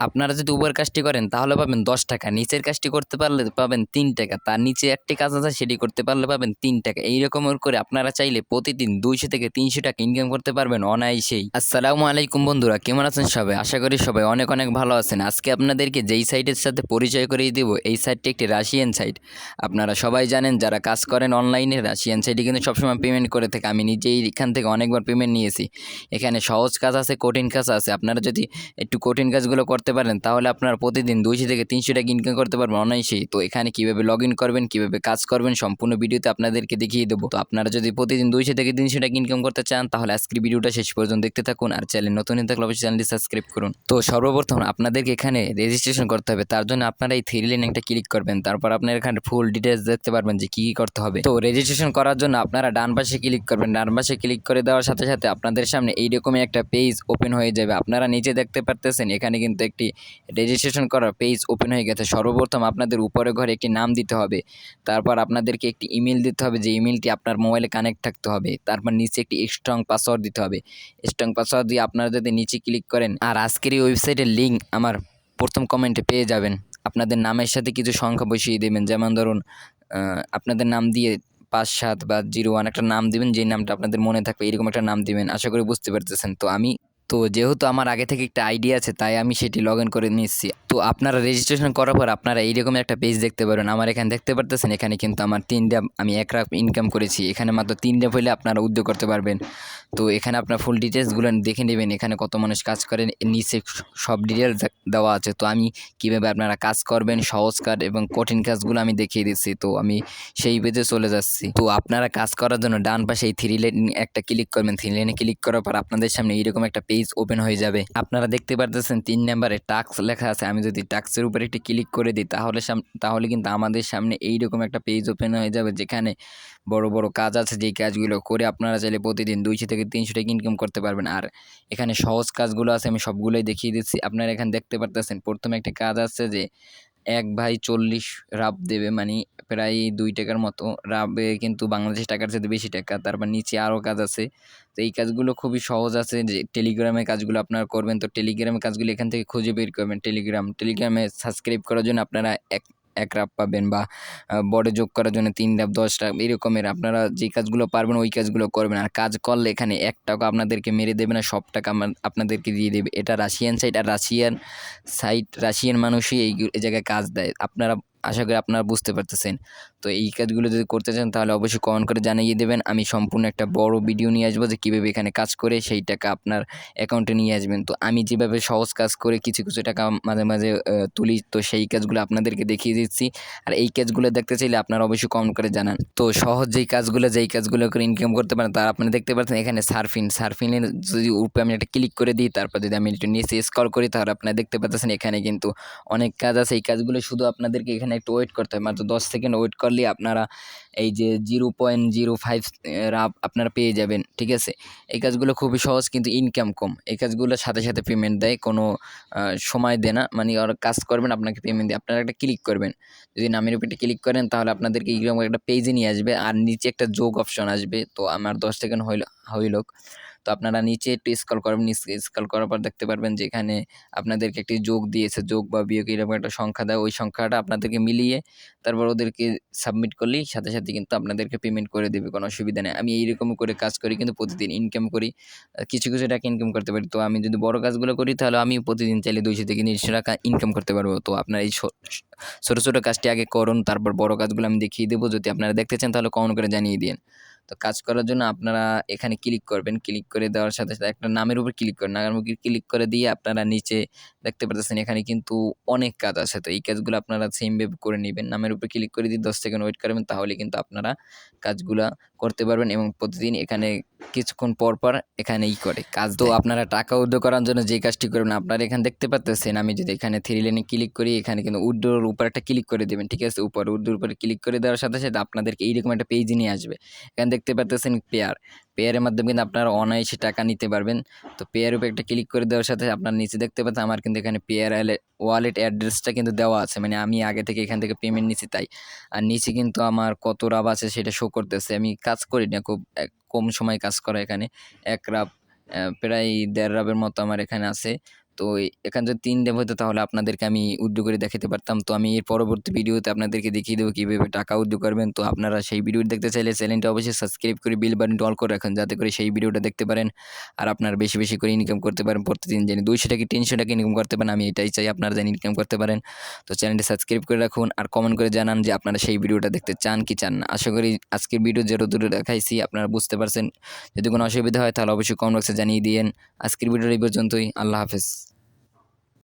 আপনারা যদি উপরের কাজটি করেন তাহলে পাবেন ১০ টাকা, নিচের কাজটি করতে পারলে পাবেন ৩ টাকা, তার নিচে একটি কাজ আছে সেটি করতে পারলে পাবেন ৩ টাকা। এইরকম করে আপনারা চাইলে প্রতিদিন ২০০ থেকে ৩০০ টাকা ইনকাম করতে পারবেন অনায়াসেই। আসসালামু আলাইকুম বন্ধুরা, কেমন আছেন সবাই? আশা করি সবাই অনেক অনেক ভালো আছেন। আজকে আপনাদেরকে যেই সাইটের সাথে পরিচয় করিয়ে দিব, এই সাইটটি একটি রাশিয়ান সাইট। আপনারা সবাই জানেন যারা কাজ করেন অনলাইনে, রাশিয়ান সাইটে কিন্তু সবসময় পেমেন্ট করে থাকে। আমি নিজেই এখান থেকে অনেকবার পেমেন্ট নিয়েছি। এখানে সহজ কাজ আছে, কঠিন কাজ আছে। আপনারা যদি একটু কঠিন কাজগুলো করতে পারেন তাহলে আপনারা প্রতিদিন ২০০ থেকে ৩০০ টাকা ইনকাম করতে পারবেন অনায়াসেই। তো এখানে কীভাবে লগ ইন করবেন, কীভাবে কাজ করবেন সম্পূর্ণ ভিডিওতে আপনাদেরকে দেখিয়ে দেবো। তো আপনারা যদি প্রতিদিন ২০০ থেকে ৩০০ টাকা ইনকাম করতে চান তাহলে আজকের ভিডিওটা শেষ পর্যন্ত দেখতে থাকুন। আর চ্যানেল নতুন হয়ে থাকলে অবশ্যই চ্যানেলটি সাবস্ক্রাইব করুন। তো সর্বপ্রথম আপনাদেরকে এখানে রেজিস্ট্রেশন করতে হবে। তার জন্য আপনারা এই 3 লাইন একটা ক্লিক করবেন। তারপর আপনার এখানে ফুল ডিটেলস দেখতে পারবেন যে কী করতে হবে। তো রেজিস্ট্রেশন করার জন্য আপনারা ডান পাশে ক্লিক করবেন। ডান পাশে ক্লিক করে দেওয়ার সাথে সাথে আপনাদের সামনে এইরকমই একটা পেজ ওপেন হয়ে যাবে। আপনারা নিচে দেখতে পারতেছেন এখানে কিন্তু একটি রেজিস্ট্রেশন করার পেজ ওপেন হয়ে গেছে। সর্বপ্রথম আপনাদের উপরে ঘরে একটি নাম দিতে হবে। তারপর আপনাদেরকে একটি ইমেল দিতে হবে, যে ইমেলটি আপনার মোবাইলে কানেক্ট থাকতে হবে। তারপর নিচে একটি স্ট্রং পাসওয়ার্ড দিতে হবে। স্ট্রং পাসওয়ার্ড দিয়ে আপনারা যদি নিচে ক্লিক করেন, আর আজকের এই ওয়েবসাইটের লিঙ্ক আমার প্রথম কমেন্টে পেয়ে যাবেন। আপনাদের নামের সাথে কিছু সংখ্যা বসিয়ে দেবেন, যেমন ধরুন আপনাদের নাম দিয়ে ৫৭ বা ০১ একটা নাম দিবেন, যে নামটা আপনাদের মনে থাকবে এরকম একটা নাম দিবেন। আশা করি বুঝতে পারতেছেন। তো যেহেতু আমার আগে থেকে একটা আইডিয়া আছে তাই আমি সেটি লগ ইন করে নিচ্ছি। তো আপনারা রেজিস্ট্রেশন করার পর আপনারা এইরকম একটা পেজ দেখতে পারেন। আমার এখানে দেখতে পারতেছেন, এখানে কিন্তু আমার ৩ ধাপ আমি ১ লাখ ইনকাম করেছি। এখানে মাত্র ৩ ধাপ হইলে আপনারা উদ্যোগ করতে পারবেন। তো এখানে আপনার ফুল ডিটেলসগুলো দেখে নেবেন, এখানে কত মানুষ কাজ করেন নিচে সব ডিটেলস দেওয়া আছে। তো আমি কীভাবে আপনারা কাজ করবেন, সহজ কাজ এবং কঠিন কাজগুলো আমি দেখিয়ে দিচ্ছি। তো আমি সেই পেজে চলে যাচ্ছি। তো আপনারা কাজ করার জন্য ডান পাশে এই 3 লাইন একটা ক্লিক করবেন। 3 লাইনে ক্লিক করার পর আপনাদের সামনে এইরকম একটা পেজ ওপেন হয়ে যাবে। আপনারা দেখতে পারতেছেন ৩ নাম্বারে টাস্ক লেখা আছে। আমি যদি টাস্কের উপরে একটি ক্লিক করে দিই তাহলে কিন্তু আমাদের সামনে এইরকম একটা পেজ ওপেন হয়ে যাবে, যেখানে বড় বড় কাজ আছে। যেই কাজগুলো করে আপনারা চাইলে প্রতিদিন ২০০ থেকে ৩০০ টাকা ইনকাম করতে পারবেন। আর এখানে সহজ কাজগুলো আছে, আমি সবগুলোই দেখিয়ে দিচ্ছি। আপনারা এখানে দেখতে পারতেছেন প্রথমে একটা কাজ আছে যে এক ভাই ৪০ রাব দেবে, মানে প্রায় ২ টাকার মতো। রাবে কিন্তু বাংলাদেশ টাকার চেয়ে বেশি টাকা। তারপর নিচে আরও কাজ আছে। তো এই কাজগুলো খুবই সহজ আছে, যে টেলিগ্রামে কাজগুলো আপনারা করবেন। তো টেলিগ্রামে কাজগুলো এখান থেকে খুঁজে বের করবেন। টেলিগ্রামে সাবস্ক্রাইব করার জন্য আপনারা এক রাব পাবেন, বা বডে যোগ করার জন্য ৩ রাব ১০ রাব এরকমের। আপনারা যে কাজগুলো পারবেন ওই কাজগুলো করবেন। আর কাজ করলে এখানে ১ টাকা আপনাদেরকে মেরে দেবে না, সব টাকা আপনাদেরকে দিয়ে দেবে। এটা রাশিয়ান সাইট, আর রাশিয়ান মানুষই এই জায়গায় কাজ দেয়। আশা করি আপনারা বুঝতে পারতেছেন। তো এই কাজগুলো যদি করতে চান তাহলে অবশ্যই কমেন্ট করে জানিয়ে দেবেন। আমি সম্পূর্ণ একটা বড় ভিডিও নিয়ে আসবো যে কীভাবে এখানে কাজ করে সেই টাকা আপনার অ্যাকাউন্টে নিয়ে আসবেন। তো আমি যেভাবে সহজ কাজ করে কিছু কিছু টাকা মাঝে মাঝে তুলি, তো সেই কাজগুলো আপনাদেরকে দেখিয়ে দিচ্ছি। আর এই কাজগুলো দেখতে চাইলে আপনারা অবশ্যই কমেন্ট করে জানান। তো সহজ যেই কাজগুলো করে ইনকাম করতে পারেন তার আপনারা দেখতে পাচ্ছেন এখানে সার্ফিনের যদি উপরে আমি একটা ক্লিক করে দিই, তারপর যদি আমি একটু নিচে স্ক্রল করি তাহলে আপনারা দেখতে পাচ্ছেন এখানে কিন্তু অনেক কাজ আছে। এই কাজগুলো শুধু আপনাদেরকে এখানে একটু ওয়েট করতে হয়, মাত্র ১০ সেকেন্ড ওয়েট করলেই আপনারা এই যে 0.05 রাব আপনারা পেয়ে যাবেন। ঠিক আছে, এই কাজগুলো খুবই সহজ কিন্তু ইনকাম কম। এই কাজগুলোর সাথে সাথে পেমেন্ট দেয়, কোনো সময় দেয় না। মানে ওরা কাজ করবেন আপনাকে পেমেন্ট দিয়ে। আপনারা একটা ক্লিক করবেন, যদি নামের উপরে ক্লিক করেন তাহলে আপনাদেরকে এইরকম একটা পেজে নিয়ে আসবে, আর নিচে একটা যোগ অপশন আসবে। তো আমার ১০ সেকেন্ড হইল। তো আপনারা নিচে একটু স্ক্রল করবেন, নিচে স্ক্রল করার পর দেখতে পারবেন যে এখানে আপনাদেরকে একটি যোগ দিয়েছে, যোগ বা বিয়োগ এরকম একটা সংখ্যা দেয়। ওই সংখ্যাটা আপনাদেরকে মিলিয়ে তারপর ওদেরকে সাবমিট করলেই সাথে সাথে কিন্তু আপনাদেরকে পেমেন্ট করে দেবে, কোনো অসুবিধা নেই। আমি এইরকম করে কাজ করি, কিন্তু প্রতিদিন ইনকাম করি, কিছু কিছু টাকা ইনকাম করতে পারি। তো আমি যদি বড় কাজগুলো করি তাহলে আমি প্রতিদিন চাইলে ২০০ থেকে ৩০০ টাকা ইনকাম করতে পারবো। তো আপনার এই ছোটো ছোটো কাজটি আগে করুন, তারপর বড় কাজগুলো আমি দেখিয়ে দেবো। যদি আপনারা দেখতে চান তাহলে কমেন্ট করে জানিয়ে দিন। তো কাজ করার জন্য আপনারা এখানে ক্লিক করবেন। ক্লিক করে দেওয়ার সাথে সাথে একটা নামের উপর ক্লিক করেন। নামের উপর ক্লিক করে দিয়ে আপনারা নিচে দেখতে পাচ্ছেন এখানে কিন্তু অনেক কাজ আছে। তো এই কাজগুলো আপনারা সেম ভাবে করে নেবেন। নামের উপর ক্লিক করে দিয়ে ১০ সেকেন্ড ওয়েট করবেন, তাহলে কিন্তু আপনারা কাজগুলা করতে পারবেন। এবং প্রতিদিন এখানে কিছুক্ষণ পর পর এখানে করে কাজ। তো আপনারা টাকা উইথড্র করার জন্য যে কাজটি করবেন, আপনারা এখানে দেখতে পাচ্ছেন আমি যদি এখানে 3 লাইনে ক্লিক করি, এখানে কিন্তু উইথড্রর উপর একটা ক্লিক করে দেবেন। ঠিক আছে, উইথড্রর উপরে ক্লিক করে দেওয়ার সাথে সাথে আপনাদেরকে এইরকম একটা পেজে নিয়ে আসবে। এখানে দেখতে পাচ্ছেন পেয়ারের মাধ্যমে কিন্তু আপনারা অনায়াসে টাকা নিতে পারবেন। তো পেয়ারের উপরে একটা ক্লিক করে দেওয়ার সাথে আপনার নিচে দেখতে পাচ্ছেন আমার কিন্তু এখানে পেয়ার ওয়ালেট অ্যাড্রেসটা কিন্তু দেওয়া আছে, মানে আমি আগে থেকে এখান থেকে পেমেন্ট নিচ্ছি তাই। আর নিচে কিন্তু আমার কত রাব আছে সেটা শো করতেছে। আমি কাজ করি না, খুব কম সময় কাজ করা এখানে। ১ রাব প্রায় ১.৫ রাবের মতো আমার এখানে আছে। তো এখানে যদি 3 ধাপ হতো তাহলে আপনাদেরকে আমি উইথড্র করে দেখাতে পারতাম। তো আমি এর পরবর্তী ভিডিওতে আপনাদেরকে দেখিয়ে দেবো কিভাবে টাকা উইথড্র করবেন। তো আপনারা সেই ভিডিও দেখতে চাইলে চ্যানেলটা অবশ্যই সাবস্ক্রাইব করে বেল বাটনটা অল করে রাখুন যাতে করে সেই ভিডিওটা দেখতে পারেন। আর আপনারা বেশি, বেশি করে ইনকাম করতে পারেন প্রতিদিন জানি 200 টাকা 300 টাকা ইনকাম করতে পারেন। আমি এটাই চাই আপনারা যেন ইনকাম করতে পারেন। তো চ্যানেলটি সাবস্ক্রাইব করে রাখুন আর কমেন্ট করে জানান যে আপনারা সেই ভিডিওটা দেখতে চান কি চান না। আশা করি আজকের ভিডিও যতদূর দেখাইছি আপনারা বুঝতে পারছেন। যদি কোনো অসুবিধা হয় তাহলে অবশ্যই কমেন্ট বক্সে জানিয়ে দিয়েন। আজকের ভিডিওটা এই পর্যন্তই। আল্লাহ হাফেজ।